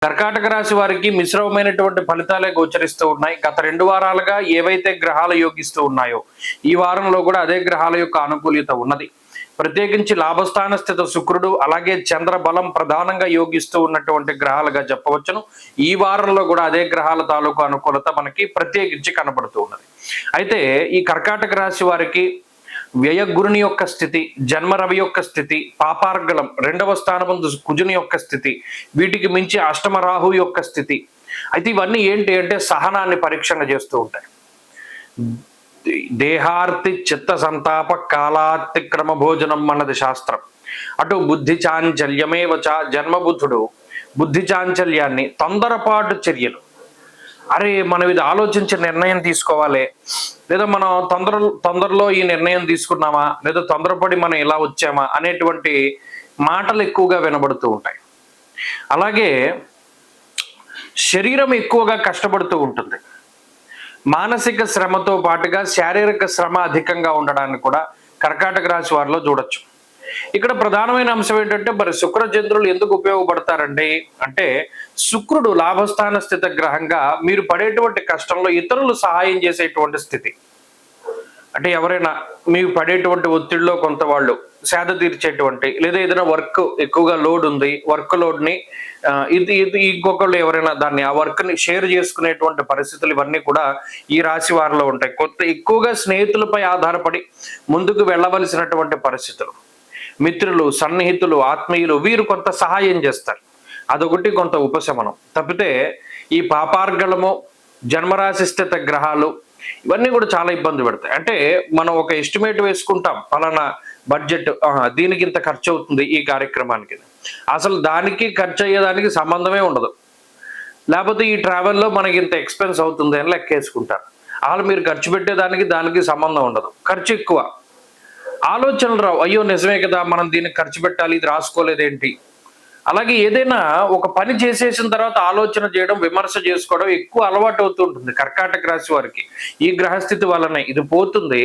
కర్కాటక రాశి వారికి మిశ్రమమైనటువంటి ఫలితాలే గోచరిస్తూ ఉన్నాయి. గత 2 వారాలుగా ఏవైతే గ్రహాలు యోగిస్తూ ఉన్నాయో ఈ వారంలో కూడా అదే గ్రహాల యొక్క అనుకూల్యత ఉన్నది. ప్రత్యేకించి లాభస్థాన స్థిత శుక్రుడు అలాగే చంద్ర బలం ప్రధానంగా యోగిస్తూ ఉన్నటువంటి గ్రహాలుగా చెప్పవచ్చును. ఈ వారంలో కూడా అదే గ్రహాల తాలూకు అనుకూలత మనకి ప్రత్యేకించి కనబడుతూ ఉన్నది. అయితే ఈ కర్కాటక రాశి వారికి వ్యయగురుని యొక్క స్థితి, జన్మ రవి యొక్క స్థితి, పాపార్గళం 2వ స్థానమందు కుజుని యొక్క స్థితి, వీటికి మించి అష్టమ రాహు యొక్క స్థితి. అయితే ఇవన్నీ ఏంటి అంటే సహనాన్ని పరీక్షణ చేస్తూ ఉంటాయి. దేహార్తి చిత్త సంతాప కాలాతిక్రమ భోజనం అన్నది శాస్త్రం. అటు బుద్ధి చాంచల్యమే వచ జన్మబుద్ధుడు బుద్ధి చాంచల్యాన్ని తొందరపాటు చర్యలు, అరే మనం ఇది ఆలోచించి నిర్ణయం తీసుకోవాలి, లేదా మనం తొందరలో ఈ నిర్ణయం తీసుకున్నామా, లేదా తొందరపడి మనం ఇలా వచ్చామా అనేటువంటి మాటలు ఎక్కువగా వినబడుతూ ఉంటాయి. అలాగే శరీరం ఎక్కువగా కష్టపడుతూ ఉంటుంది. మానసిక శ్రమతో పాటుగా శారీరక శ్రమ అధికంగా ఉండడాన్ని కూడా కర్కాటక రాశి వారిలో చూడొచ్చు. ఇక్కడ ప్రధానమైన అంశం ఏంటంటే మరి శుక్రచంద్రులు ఎందుకు ఉపయోగపడతారండి అంటే, శుక్రుడు లాభస్థాన స్థిత గ్రహంగా మీరు పడేటువంటి కష్టంలో ఇతరులు సహాయం చేసేటువంటి స్థితి. అంటే ఎవరైనా మీకు పడేటువంటి ఒత్తిడిలో కొంత వాళ్ళు సేద తీర్చేటువంటి, లేదా ఏదైనా వర్క్ ఎక్కువగా లోడ్ ఉంది, వర్క్ లోడ్ని ఇది ఇంకొకళ్ళు ఎవరైనా దాన్ని ఆ వర్క్ని షేర్ చేసుకునేటువంటి పరిస్థితులు ఇవన్నీ కూడా ఈ రాశి వారిలో ఉంటాయి. ఎక్కువగా స్నేహితులపై ఆధారపడి ముందుకు వెళ్ళవలసినటువంటి పరిస్థితులు, మిత్రులు, సన్నిహితులు, ఆత్మీయులు వీరు కొంత సహాయం చేస్తారు. అదొకటి కొంత ఉపశమనం తప్పితే ఈ పాపార్గళము, జన్మరాశి స్థిత గ్రహాలు ఇవన్నీ కూడా చాలా ఇబ్బంది పెడతాయి. అంటే మనం ఒక ఎస్టిమేట్ వేసుకుంటాం, పలానా బడ్జెట్ దీనికి ఇంత ఖర్చు అవుతుంది ఈ కార్యక్రమానికి, అసలు దానికి ఖర్చు అయ్యేదానికి సంబంధమే ఉండదు. లేకపోతే ఈ ట్రావెల్లో మనకి ఇంత ఎక్స్పెన్స్ అవుతుంది అని లెక్కేసుకుంటారు. అసలు మీరు ఖర్చు పెట్టేదానికి దానికి సంబంధం ఉండదు, ఖర్చు ఎక్కువ. ఆలోచనలు రావు, అయ్యో నిజమే కదా మనం దీనికి ఖర్చు పెట్టాలి, ఇది రాసుకోలేదేంటి. అలాగే ఏదైనా ఒక పని చేసేసిన తర్వాత ఆలోచన చేయడం, విమర్శ చేసుకోవడం ఎక్కువ అలవాటు అవుతూ ఉంటుంది కర్కాటక రాశి వారికి. ఈ గ్రహస్థితి వల్లనే ఇది పోతుంది,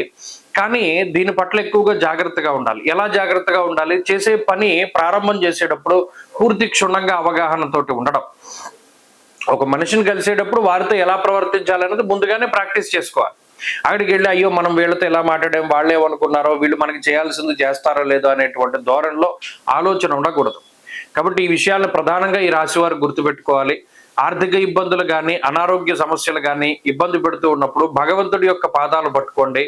కానీ దీని పట్ల ఎక్కువగా జాగ్రత్తగా ఉండాలి. ఎలా జాగ్రత్తగా ఉండాలి? చేసే పని ప్రారంభం చేసేటప్పుడు పూర్తి క్షుణ్ణంగా అవగాహనతోటి ఉండడం. ఒక మనిషిని కలిసేటప్పుడు వారితో ఎలా ప్రవర్తించాలనేది ముందుగానే ప్రాక్టీస్ చేసుకోవాలి. అక్కడికి వెళ్ళి అయ్యో మనం వీళ్ళతో ఎలా మాట్లాడాం, వాళ్ళు ఏమనుకున్నారో, వీళ్ళు మనకి చేయాల్సింది చేస్తారో లేదో అనేటువంటి ధోరణిలో ఆలోచన ఉండకూడదు. కాబట్టి ఈ విషయాలను ప్రధానంగా ఈ రాశి వారు గుర్తుపెట్టుకోవాలి. ఆర్థిక ఇబ్బందులు కానీ, అనారోగ్య సమస్యలు కానీ ఇబ్బంది పెడుతూ ఉన్నప్పుడు భగవంతుడి యొక్క పాదాలు పట్టుకోండి.